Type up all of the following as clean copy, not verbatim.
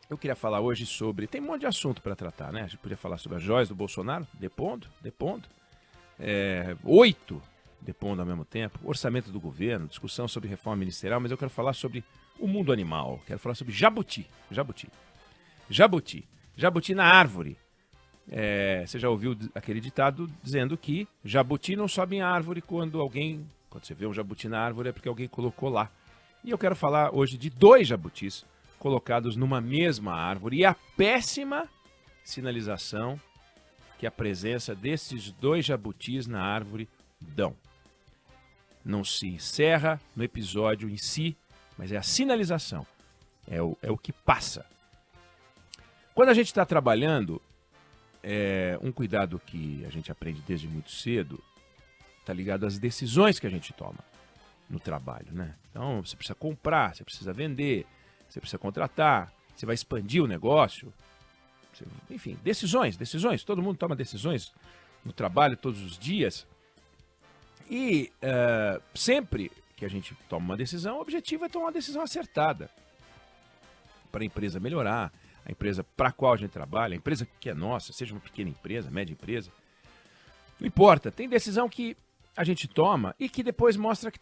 Eu queria falar hoje sobre... Tem um monte de assunto para tratar, né? A gente podia falar sobre as joias do Bolsonaro, depondo. 8 depondo ao mesmo tempo. Orçamento do governo, discussão sobre reforma ministerial, mas eu quero falar sobre o mundo animal. Quero falar sobre jabuti. Jabuti na árvore. Você já ouviu aquele ditado dizendo que jabuti não sobe em árvore quando você vê um jabuti na árvore é porque alguém colocou lá. E eu quero falar hoje de 2 jabutis colocados numa mesma árvore e a péssima sinalização que a presença desses 2 jabutis na árvore dão. Não se encerra no episódio em si, mas é a sinalização, é o que passa. Quando a gente está trabalhando, um cuidado que a gente aprende desde muito cedo está ligado às decisões que a gente toma no trabalho, né? Então, você precisa comprar, você precisa vender, você precisa contratar, você vai expandir o negócio. Enfim, decisões. Todo mundo toma decisões no trabalho todos os dias. E sempre que a gente toma uma decisão, o objetivo é tomar uma decisão acertada para a empresa melhorar, a empresa para a qual a gente trabalha, a empresa que é nossa, seja uma pequena empresa, média empresa. Não importa, tem decisão que a gente toma e que depois mostra que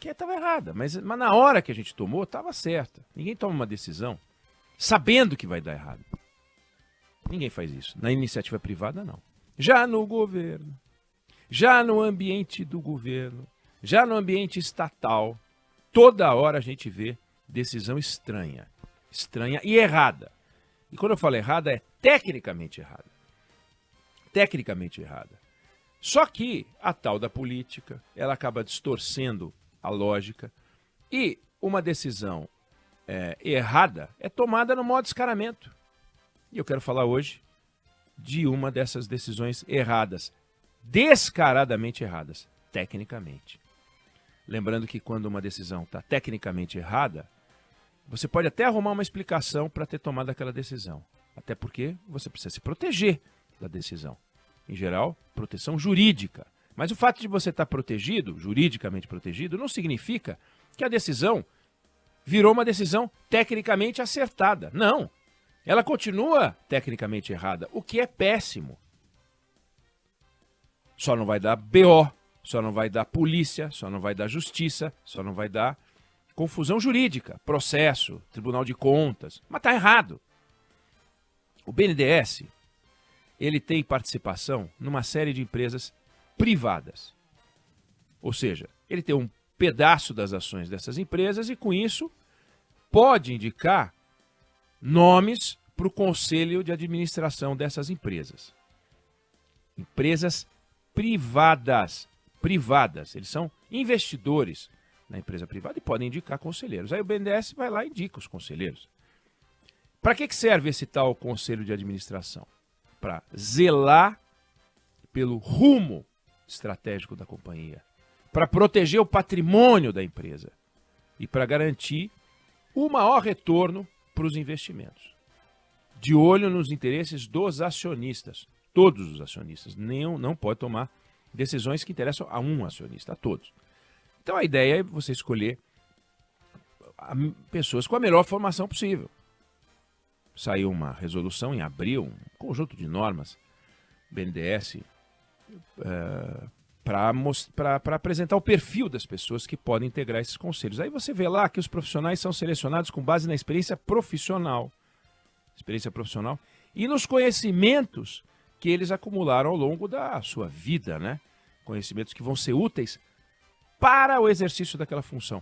estava errada, mas na hora que a gente tomou, estava certa. Ninguém toma uma decisão sabendo que vai dar errado. Ninguém faz isso. Na iniciativa privada, não. Já no governo, já no ambiente do governo, já no ambiente estatal, toda hora a gente vê decisão estranha e errada. E quando eu falo errada, é tecnicamente errada. Tecnicamente errada. Só que a tal da política, ela acaba distorcendo a lógica e uma decisão errada é tomada no modo descaramento. E eu quero falar hoje de uma dessas decisões erradas, descaradamente erradas, tecnicamente. Lembrando que quando uma decisão está tecnicamente errada, você pode até arrumar uma explicação para ter tomado aquela decisão. Até porque você precisa se proteger da decisão. Em geral, proteção jurídica. Mas o fato de você estar protegido, juridicamente protegido, não significa que a decisão virou uma decisão tecnicamente acertada. Não. Ela continua tecnicamente errada, o que é péssimo. Só não vai dar BO, só não vai dar polícia, só não vai dar justiça, só não vai dar confusão jurídica, processo, Tribunal de Contas. Mas está errado. O BNDES, ele tem participação numa série de empresas privadas. Ou seja, ele tem um pedaço das ações dessas empresas e, com isso, pode indicar nomes para o conselho de administração dessas empresas. Empresas privadas. Eles são investidores na empresa privada e podem indicar conselheiros. Aí o BNDES vai lá e indica os conselheiros. Para que serve esse tal conselho de administração? Para zelar pelo rumo estratégico da companhia, para proteger o patrimônio da empresa e para garantir o maior retorno para os investimentos. De olho nos interesses dos acionistas, todos os acionistas. Não pode tomar decisões que interessam a um acionista, a todos. Então a ideia é você escolher pessoas com a melhor formação possível. Saiu uma resolução em abril, um conjunto de normas, BNDES, para apresentar o perfil das pessoas que podem integrar esses conselhos. Aí você vê lá que os profissionais são selecionados com base na experiência profissional e nos conhecimentos que eles acumularam ao longo da sua vida, né? Conhecimentos que vão ser úteis para o exercício daquela função,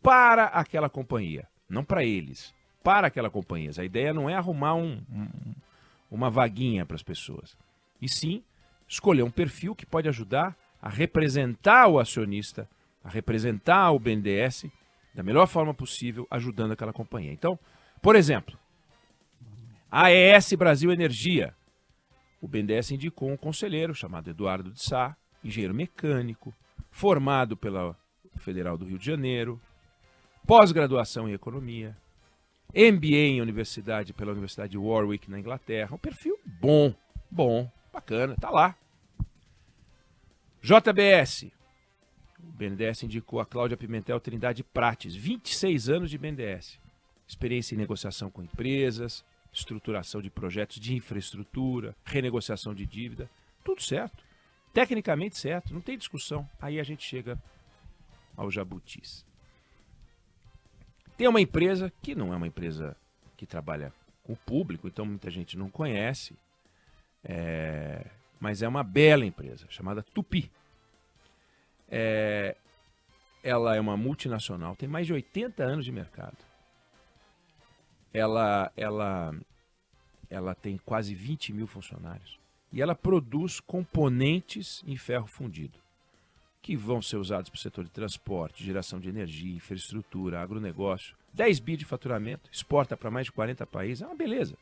para aquela companhia, não para eles. Para aquela companhia. A ideia não é arrumar uma vaguinha para as pessoas, e sim escolher um perfil que pode ajudar a representar o acionista, a representar o BNDES da melhor forma possível, ajudando aquela companhia. Então, por exemplo, a AES Brasil Energia. O BNDES indicou um conselheiro chamado Eduardo de Sá, engenheiro mecânico, formado pela Federal do Rio de Janeiro, pós-graduação em economia, MBA pela Universidade de Warwick, na Inglaterra. Um perfil bom, bacana, tá lá. JBS. O BNDES indicou a Cláudia Pimentel Trindade Prates, 26 anos de BNDES. experiência em negociação com empresas, estruturação de projetos de infraestrutura, renegociação de dívida, tudo certo. Tecnicamente certo, não tem discussão. Aí a gente chega ao jabutis. Tem uma empresa que não é uma empresa que trabalha com o público, então muita gente não conhece, mas é uma bela empresa, chamada Tupy. Ela é uma multinacional, tem mais de 80 anos de mercado. Ela tem quase 20 mil funcionários. E ela produz componentes em ferro fundido, que vão ser usados para o setor de transporte, geração de energia, infraestrutura, agronegócio. 10 bi de faturamento, exporta para mais de 40 países, é uma beleza.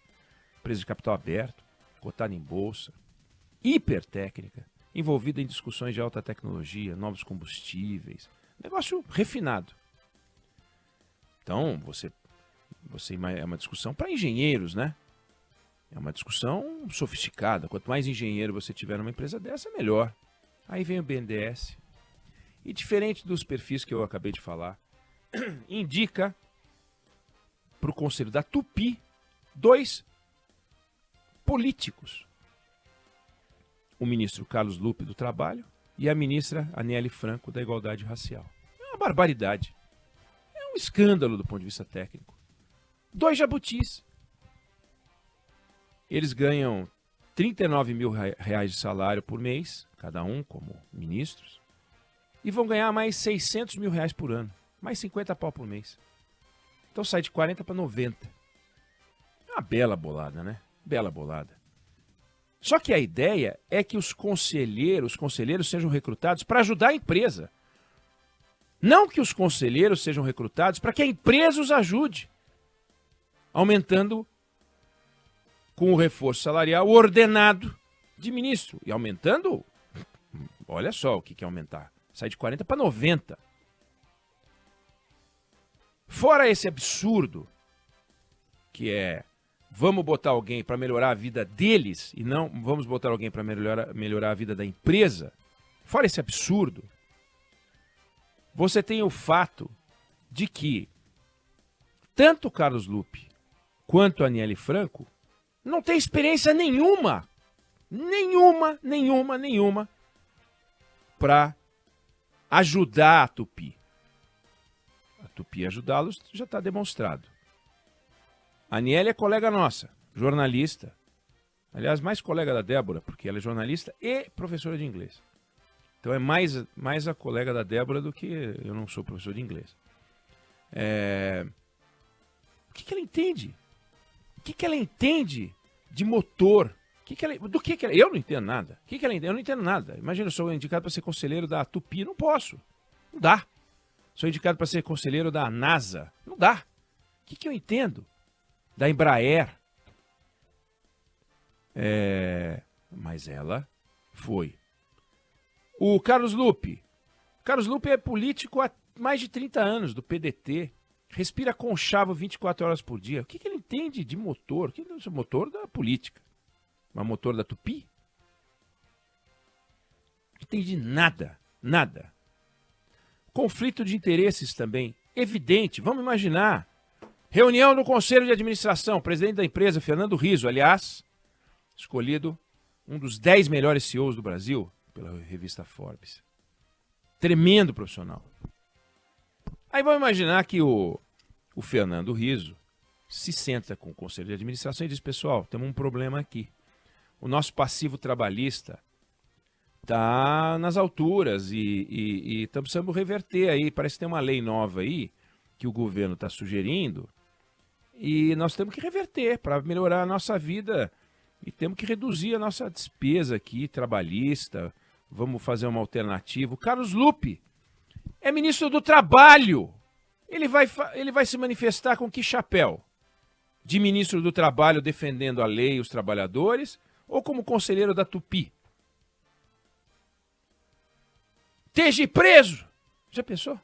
Empresa de capital aberto, cotada em bolsa, hiper técnica, envolvida em discussões de alta tecnologia, novos combustíveis, negócio refinado. Então, é uma discussão para engenheiros, né? É uma discussão sofisticada. Quanto mais engenheiro você tiver numa empresa dessa, melhor. Aí vem o BNDES. E diferente dos perfis que eu acabei de falar, indica para o conselho da Tupy 2 políticos. O ministro Carlos Lupe do Trabalho e a ministra Aniele Franco da Igualdade Racial. É uma barbaridade. É um escândalo do ponto de vista técnico. 2 jabutis. Eles ganham 39 mil reais de salário por mês, cada um como ministros, e vão ganhar mais 600 mil reais por ano, mais 50 pau por mês. Então sai de 40 para 90. É uma bela bolada, né? Bela bolada. Só que a ideia é que os conselheiros sejam recrutados para ajudar a empresa. Não que os conselheiros sejam recrutados para que a empresa os ajude, aumentando com o reforço salarial ordenado de ministro. E aumentando, olha só o que é aumentar. Sai de 40 para 90. Fora esse absurdo, que é vamos botar alguém para melhorar a vida deles e não vamos botar alguém para melhorar a vida da empresa. Fora esse absurdo, você tem o fato de que tanto o Carlos Lupe quanto a Aniele Franco não tem experiência nenhuma para ajudar a Tupy. A Tupy ajudá-los já está demonstrado. A Aniele é colega nossa, jornalista. Aliás, mais colega da Débora, porque ela é jornalista e professora de inglês. Então é mais a colega da Débora do que eu não sou professor de inglês. O que ela entende? O que ela entende de motor? Eu não entendo nada. O que ela entende? Eu não entendo nada. Imagina, eu sou indicado para ser conselheiro da Tupy, não posso. Não dá. Sou indicado para ser conselheiro da NASA. Não dá. O que eu entendo? Da Embraer. Mas ela foi. O Carlos Lupe. Carlos Lupe é político há mais de 30 anos, do PDT. Respira conchavo 24 horas por dia. O que ele entende de motor? O que é o motor da política? Mas motor da Tupy? Não entende nada. Nada. Conflito de interesses também. Evidente. Vamos imaginar. Reunião no Conselho de Administração. Presidente da empresa, Fernando Rizzo, aliás, escolhido um dos 10 melhores CEOs do Brasil pela revista Forbes. Tremendo profissional. Aí vamos imaginar que o Fernando Rizzo se senta com o Conselho de Administração e diz: pessoal, temos um problema aqui. O nosso passivo trabalhista está nas alturas e estamos precisando reverter aí. Parece que tem uma lei nova aí que o governo está sugerindo e nós temos que reverter para melhorar a nossa vida e temos que reduzir a nossa despesa aqui trabalhista. Vamos fazer uma alternativa. O Carlos Lupe é ministro do Trabalho. Ele vai se manifestar com que chapéu? De ministro do Trabalho defendendo a lei e os trabalhadores ou como conselheiro da Tupy? Esteja preso! Já pensou?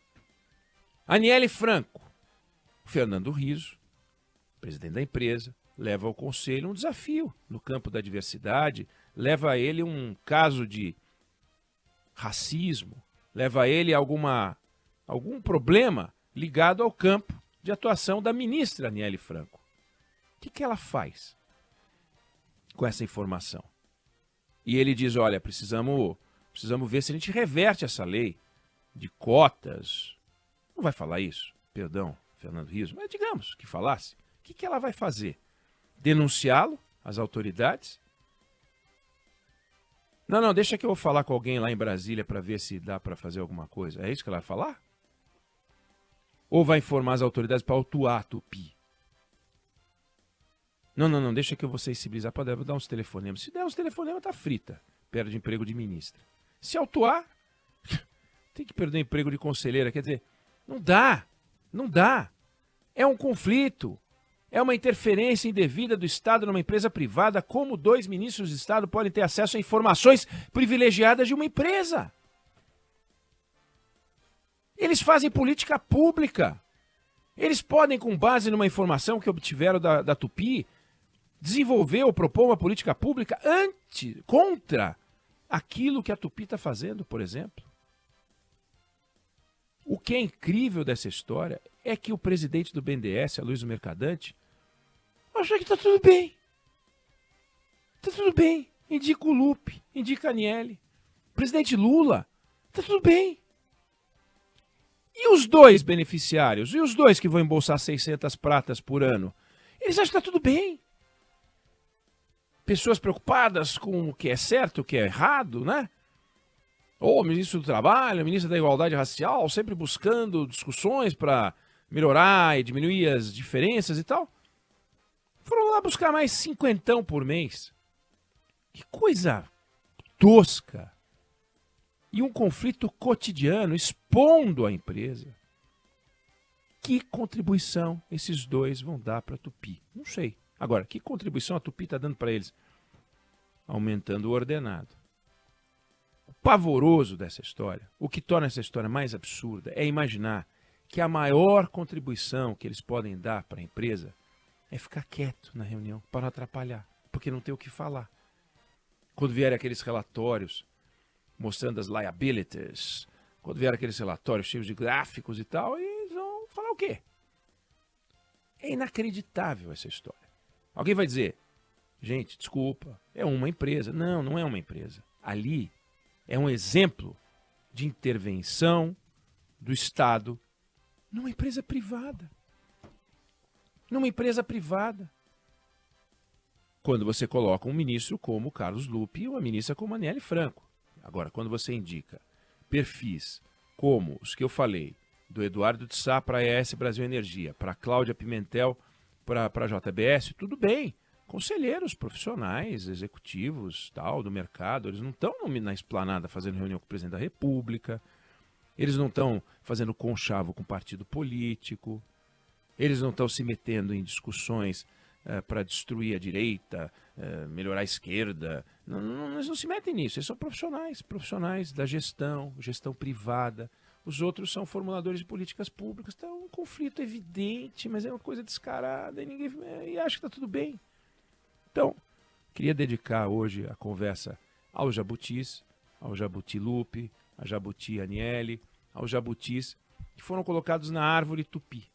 Aniele Franco. Fernando Rizzo, presidente da empresa, leva ao conselho um desafio no campo da diversidade, leva a ele um caso de racismo, leva a ele algum problema ligado ao campo de atuação da ministra Aniele Franco. O que ela faz com essa informação? E ele diz, olha, precisamos ver se a gente reverte essa lei de cotas. Não vai falar isso, perdão, Fernando Rizzo, mas digamos que falasse. O que ela vai fazer? Denunciá-lo às autoridades? Não, deixa que eu vou falar com alguém lá em Brasília para ver se dá para fazer alguma coisa. É isso que ela vai falar? Ou vai informar as autoridades para autuar a Tupi? Não, deixa que eu vou sensibilizar. Pode dar uns telefonemas. Se der uns telefonemas, tá frita. Perde emprego de ministra. Se autuar, tem que perder o emprego de conselheira. Quer dizer, não dá. É um conflito. É uma interferência indevida do Estado numa empresa privada. Como 2 ministros de Estado podem ter acesso a informações privilegiadas de uma empresa? Eles fazem política pública. Eles podem, com base numa informação que obtiveram da Tupi, desenvolver ou propor uma política pública contra aquilo que a Tupi está fazendo, por exemplo. O que é incrível dessa história é que o presidente do BNDES, Aloysio Mercadante, acha que está tudo bem. Está tudo bem. Indica o Lupe, indica a Aniele. Presidente Lula, está tudo bem. E os 2 beneficiários? E os 2 que vão embolsar 600 pratas por ano? Eles acham que está tudo bem. Pessoas preocupadas com o que é certo, o que é errado, né? Ou o ministro do Trabalho, o ministro da Igualdade Racial, sempre buscando discussões para melhorar e diminuir as diferenças e tal. Foram lá buscar mais 50 por mês. Que coisa tosca. E um conflito cotidiano expondo a empresa. Que contribuição esses 2 vão dar para a Tupi? Não sei. Agora, que contribuição a Tupi está dando para eles? Aumentando o ordenado. O pavoroso dessa história, o que torna essa história mais absurda, é imaginar que a maior contribuição que eles podem dar para a empresa é ficar quieto na reunião, para não atrapalhar, porque não tem o que falar. Quando vierem aqueles relatórios mostrando as liabilities, quando vierem aqueles relatórios cheios de gráficos e tal, eles vão falar o quê? É inacreditável essa história. Alguém vai dizer, gente, desculpa, é uma empresa. Não é uma empresa. Ali é um exemplo de intervenção do Estado numa empresa privada. Numa empresa privada. Quando você coloca um ministro como Carlos Lupe e uma ministra como Aniele Franco. Agora, quando você indica perfis como os que eu falei, do Eduardo de Sá para a ES Brasil Energia, para a Cláudia Pimentel para a JBS, tudo bem. Conselheiros profissionais, executivos, tal, do mercado, eles não estão na esplanada fazendo reunião com o presidente da República, eles não estão fazendo conchavo com partido político, eles não estão se metendo em discussões para destruir a direita, melhorar a esquerda. Eles não se metem nisso, eles são profissionais da gestão privada. Os outros são formuladores de políticas públicas. Está um conflito evidente, mas é uma coisa descarada e ninguém acha que está tudo bem. Então, queria dedicar hoje a conversa aos jabutis, ao Jabuti Lupe, a Jabuti Aniele, aos jabutis que foram colocados na árvore Tupi.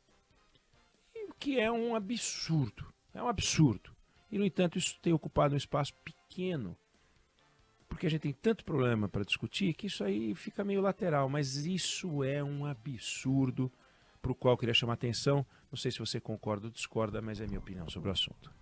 O que é um absurdo. É um absurdo. E, no entanto, isso tem ocupado um espaço pequeno, porque a gente tem tanto problema para discutir que isso aí fica meio lateral. Mas isso é um absurdo para o qual eu queria chamar atenção. Não sei se você concorda ou discorda, mas é a minha opinião sobre o assunto.